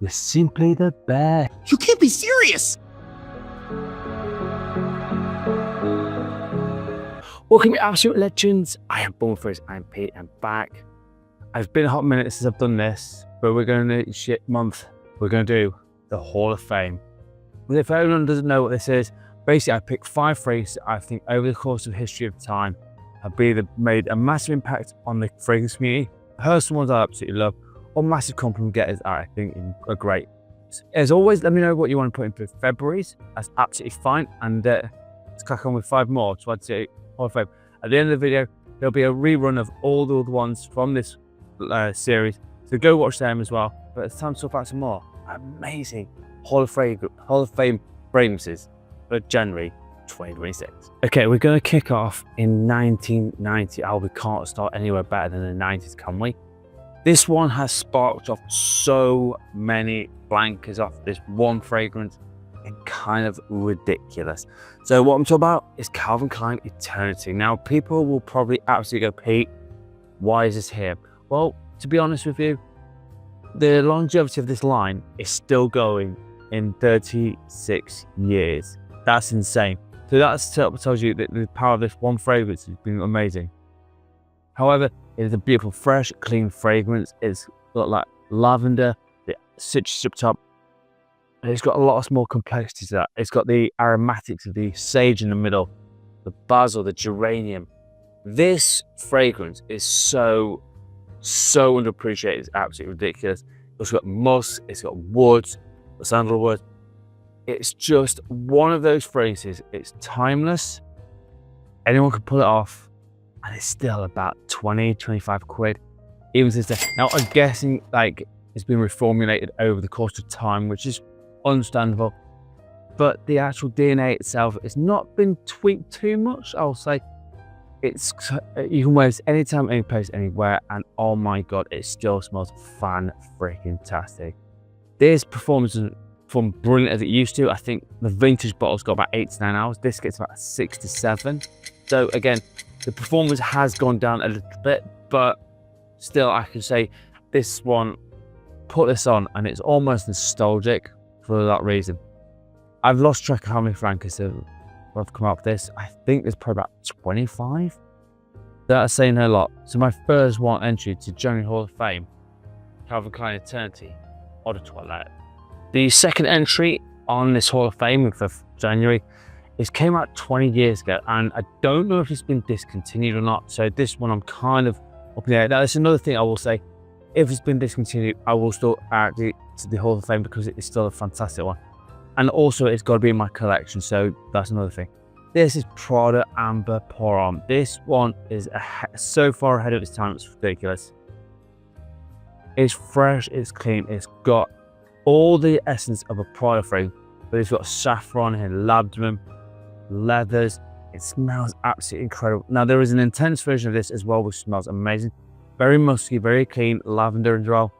You're simply the best. You can't be serious! Welcome, you absolute legends. I am Funwithfragrances. I'm Pete. I'm back. I've been a hot minute since I've done this, but we're going to we're going to do the Hall of Fame. Well, if anyone doesn't know what this is, basically I picked 5 fragrances I think over the course of history of time have either made a massive impact on the fragrance community, personal ones I absolutely love, or massive compliment getters I think are great. As always, let me know what you want to put in for February's. That's absolutely fine. And let's crack on with 5 more. So I'd say Hall of Fame. At the end of the video, there'll be a rerun of all the other ones from this series. So go watch them as well. But it's time to talk about some more amazing Hall of Fame fragrances for January 2026. Okay, we're going to kick off in 1990. Oh, we can't start anywhere better than the 90s, can we? This one has sparked off so many blankers off this one fragrance. And kind of ridiculous. So what I'm talking about is Calvin Klein Eternity. Now, people will probably absolutely go, Pete, why is this here? Well, to be honest with you, the longevity of this line is still going in 36 years. That's insane. So that tells you that the power of this one fragrance has been amazing. However, it is a beautiful, fresh, clean fragrance. It's got like lavender, the citrus up top. And it's got a lot of small complexities to that. It's got the aromatics of the sage in the middle, the basil, the geranium. This fragrance is so underappreciated. It's absolutely ridiculous. It's got musk, it's got woods, the sandalwood. It's just one of those fragrances. It's timeless. Anyone can pull it off. And it's still about 20, 25 quid. Even to this day. Now, I'm guessing like it's been reformulated over the course of time, which is understandable, but the actual DNA itself has not been tweaked too much. I'll say it's you can wear this anytime, any place, anywhere, and oh my god, it still smells fan-freaking-tastic. This performance doesn't perform brilliant as it used to. I think the vintage bottle's got about 8 to 9 hours. This gets about 6 to 7. So again, the performance has gone down a little bit, but still, I can say this one, put this on, and it's almost nostalgic. For that reason, I've lost track of how many fragrances have come up with this. I think there's probably about 25. That's saying a lot. So my first one entry to January Hall of Fame, Calvin Klein Eternity, Eau de Toilette. The second entry on this Hall of Fame for January, it came out 20 years ago, and I don't know if it's been discontinued or not. So this one I'm kind of up in the air. Now that's another thing I will say. If it's been discontinued, I will still add it to the Hall of Fame because it's still a fantastic one. And also, it's got to be in my collection, so that's another thing. This is Prada Amber Pour Homme. This one is so far ahead of its time, it's ridiculous. It's fresh, it's clean, it's got all the essence of a Prada fragrance, but it's got saffron and labdanum, leathers. It smells absolutely incredible. Now, there is an intense version of this as well, which smells amazing. Very musky, very clean, lavender as well.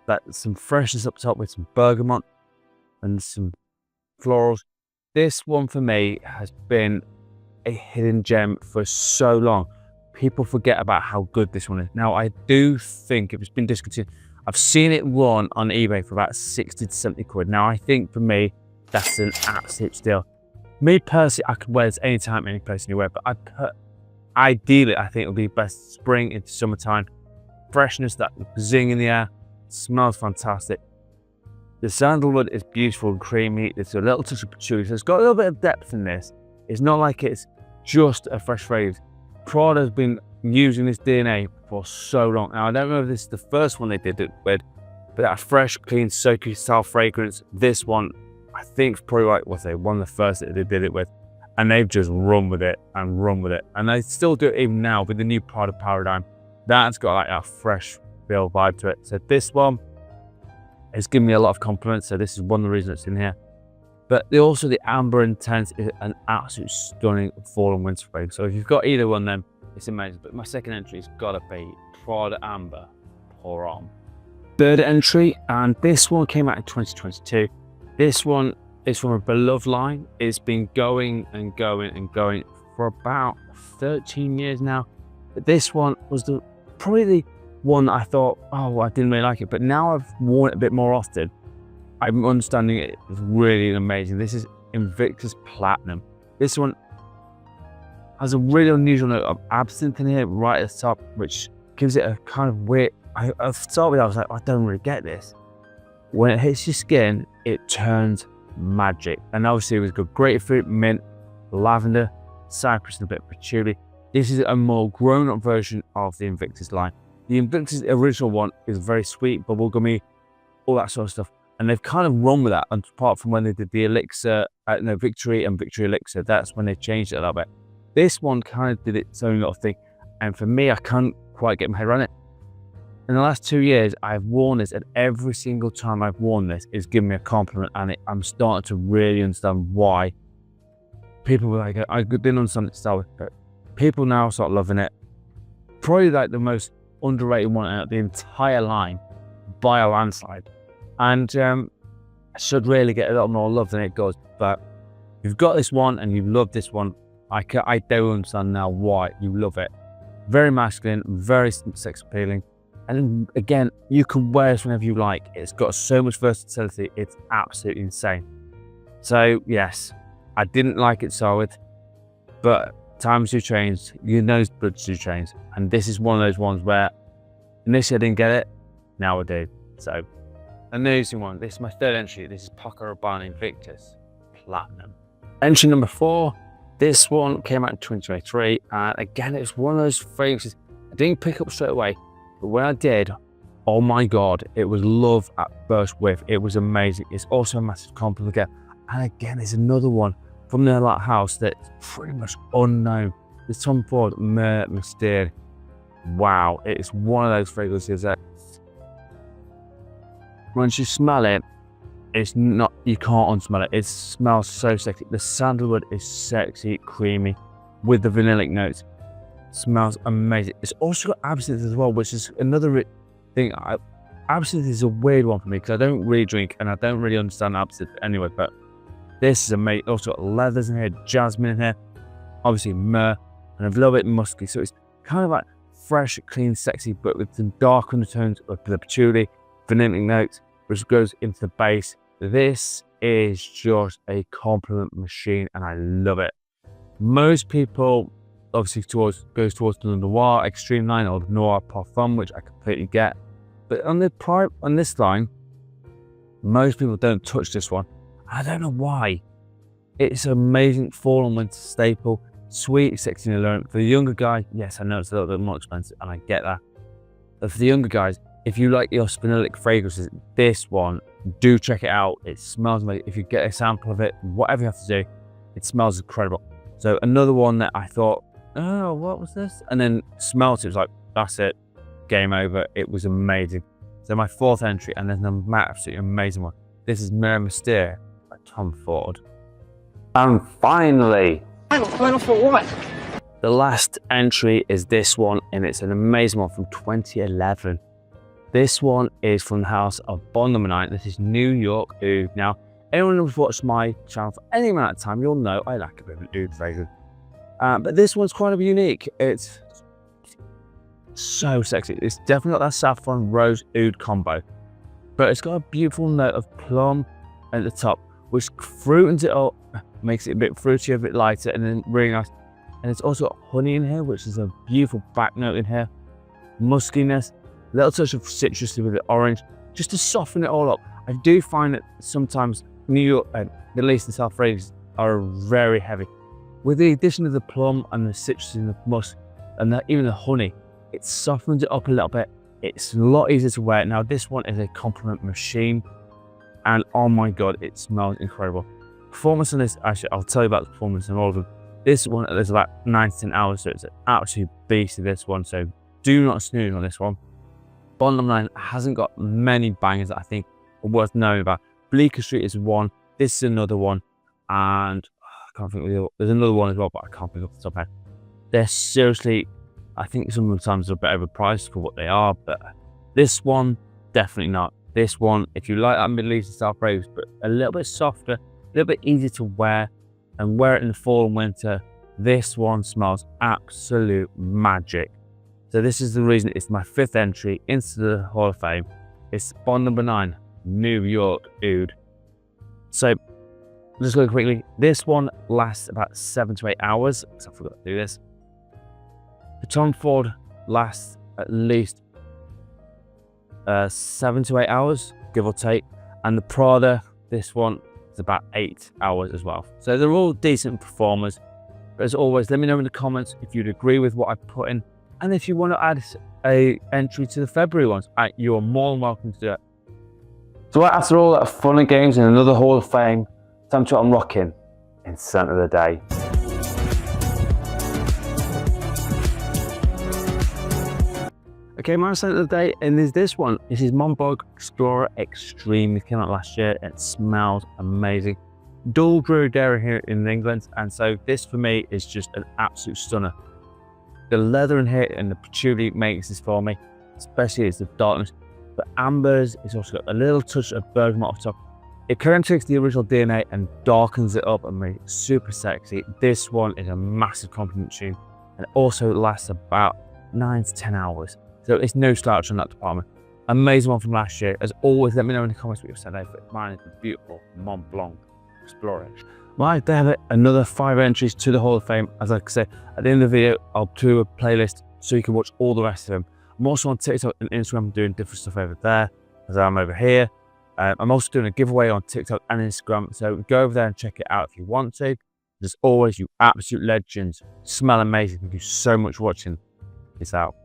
That's some freshness up top with some bergamot and some florals. This one for me has been a hidden gem for so long. People forget about how good this one is. Now, I do think if it's been discontinued, I've seen it run on eBay for about 60 to 70 quid. Now, I think for me, that's an absolute steal. Me personally, I could wear this anytime, any place, anywhere, but ideally, I think it'll be best spring into summertime. Freshness, that zing in the air, smells fantastic. The sandalwood is beautiful and creamy. There's a little touch of patchouli, so it's got a little bit of depth in this. It's not like it's just a fresh fragrance. Prada's been using this DNA for so long. Now, I don't know if this is the first one they did it with, but that fresh, clean, soaky style fragrance, this one, I think, is probably like, one of the first that they did it with. And they've just run with it and run with it. And they still do it even now with the new Prada paradigm. That's got like that fresh feel vibe to it. So this one has given me a lot of compliments. So this is one of the reasons it's in here. But also the Amber Intense is an absolute stunning fall and winter fragrance. So if you've got either one, then it's amazing. But my second entry has got to be Prada Amber Pour Homme. Third entry, and this one came out in 2022. This one is from a beloved line. It's been going and going and going for about 13 years now. But this one was probably one that I thought, oh, I didn't really like it. But now I've worn it a bit more often, I'm understanding it is really amazing. This is Invictus Platinum. This one has a really unusual note of absinthe in here right at the top, which gives it a kind of weird, I started with, I was like, I don't really get this. When it hits your skin, it turns magic. And obviously we've got grapefruit, mint, lavender, cypress, and a bit of patchouli. This is a more grown-up version of the Invictus line. The Invictus original one is very sweet, bubblegummy, all that sort of stuff. And they've kind of run with that, apart from when they did the Elixir, Victory and Victory Elixir. That's when they changed it a little bit. This one kind of did its own little thing. And for me, I can't quite get my head around it. In the last 2 years, I've worn this, and every single time I've worn this, it's given me a compliment, and I'm starting to really understand why. People were like, I didn't understand it to start with, but people now start loving it. Probably like the most underrated one out of the entire line by a landslide. And should really get a lot more love than it does. But you've got this one and you love this one. I do understand now why you love it. Very masculine, very sex appealing. And again, you can wear this whenever you like. It's got so much versatility, it's absolutely insane. So yes, I didn't like it solid, but times do change, your nose buds do change. And this is one of those ones where initially I didn't get it, now I do. So, amazing one. This is my third entry. This is Paco Rabanne Invictus Platinum. Entry number 4, this one came out in 2023. And again, it's one of those fragrances I didn't pick up straight away. But when I did, oh my God, it was love at first whiff. It was amazing. It's also a massive compliment again. And again, there's another one from the house that's pretty much unknown. This Tom Ford Myrrhe Mystere. Wow, it's one of those fragrances that once you smell it, it's not, you can't unsmell it. It smells so sexy. The sandalwood is sexy, creamy, with the vanillic notes. Smells amazing. It's also got absinthe as well, which is another thing. Absinthe is a weird one for me because I don't really drink and I don't really understand absinthe anyway, but this is amazing. Also got leathers in here, jasmine in here, obviously myrrh, and a little bit musky. So it's kind of like fresh, clean, sexy, but with some dark undertones of the patchouli, vanillic notes, which goes into the base. This is just a compliment machine and I love it. Most people obviously goes towards the noir extreme line or the noir parfum, which I completely get. But on this line, most people don't touch this one. I don't know why. It's an amazing fall and winter staple, sweet, sexy and alluring. For the younger guy, yes, I know it's a little bit more expensive and I get that. But for the younger guys, if you like your spinelic fragrances, this one, do check it out. It smells amazing. If you get a sample of it, whatever you have to do, it smells incredible. So another one that I thought, oh, what was this? And then smelt it, was like, that's it, game over. It was amazing. So my 4th entry, and there's an absolutely amazing one. This is Myrrhe Mystere by Tom Ford. And finally, final for what? The last entry is this one, and it's an amazing one from 2011. This one is from the house of Bond number 9. This is New York Oud. Now, anyone who's watched my channel for any amount of time, you'll know I like a bit of an oud fragrance. But this one's kind of unique. It's so sexy. It's definitely got that saffron rose oud combo, but it's got a beautiful note of plum at the top, which fruitens it up, makes it a bit fruitier, a bit lighter, and then really nice. And it's also got honey in here, which is a beautiful back note in here, muskiness, a little touch of citrusy with the orange, just to soften it all up. I do find that sometimes New York, Middle East and South fragrances are very heavy. With the addition of the plum and the citrus and the musk and even the honey, it softens it up a little bit. It's a lot easier to wear. Now this one is a compliment machine and oh my God, it smells incredible. Performance on this, actually I'll tell you about the performance in all of them. This one, there's about 9 to 10 hours, so it's an absolute beast of this one, so do not snooze on this one. Bond number 9 hasn't got many bangers that I think are worth knowing about. Bleecker Street is one, this is another one, and I can't think of the other. There's another one as well, but I can't think off the top of my head. They're seriously, I think sometimes they're a bit overpriced for what they are, but this one, definitely not. This one, if you like that Middle Eastern style fragrance, but a little bit softer, a little bit easier to wear, and wear it in the fall and winter, this one smells absolute magic. So this is the reason it's my 5th entry into the Hall of Fame. It's bond number 9, New York Oud. So just going quickly, this one lasts about 7 to 8 hours, because I forgot to do this. The Tom Ford lasts at least 7 to 8 hours, give or take. And the Prada, this one is about 8 hours as well. So they're all decent performers. But as always, let me know in the comments if you'd agree with what I put in. And if you want to add a entry to the February ones, you are more than welcome to do it. So after all that fun and games in another Hall of Fame, time to unlock in scent of the day. Okay, my scent of the day, and there's this one. This is Mont Explorer Extreme. It came out last year. It smells amazing. Dual brew dairy here in England, and so this for me is just an absolute stunner. The leather in here and the patchouli makes this for me, especially as the darkness. But ambers, it's also got a little touch of bergamot off the top. It kind of takes the original DNA and darkens it up and makes it super sexy. This one is a massive compliment tune, and also lasts about 9 to 10 hours. So it's no slouch on that department. Amazing one from last year. As always, let me know in the comments what you've said over. Mine is the beautiful Mont Blanc Explorer. Right, there have it. Another 5 entries to the Hall of Fame. As I said, at the end of the video, I'll do a playlist so you can watch all the rest of them. I'm also on TikTok and Instagram doing different stuff over there, as I'm over here. I'm also doing a giveaway on TikTok and Instagram, so go over there and check it out if you want to. As always, you absolute legends. Smell amazing. Thank you so much for watching. Peace out.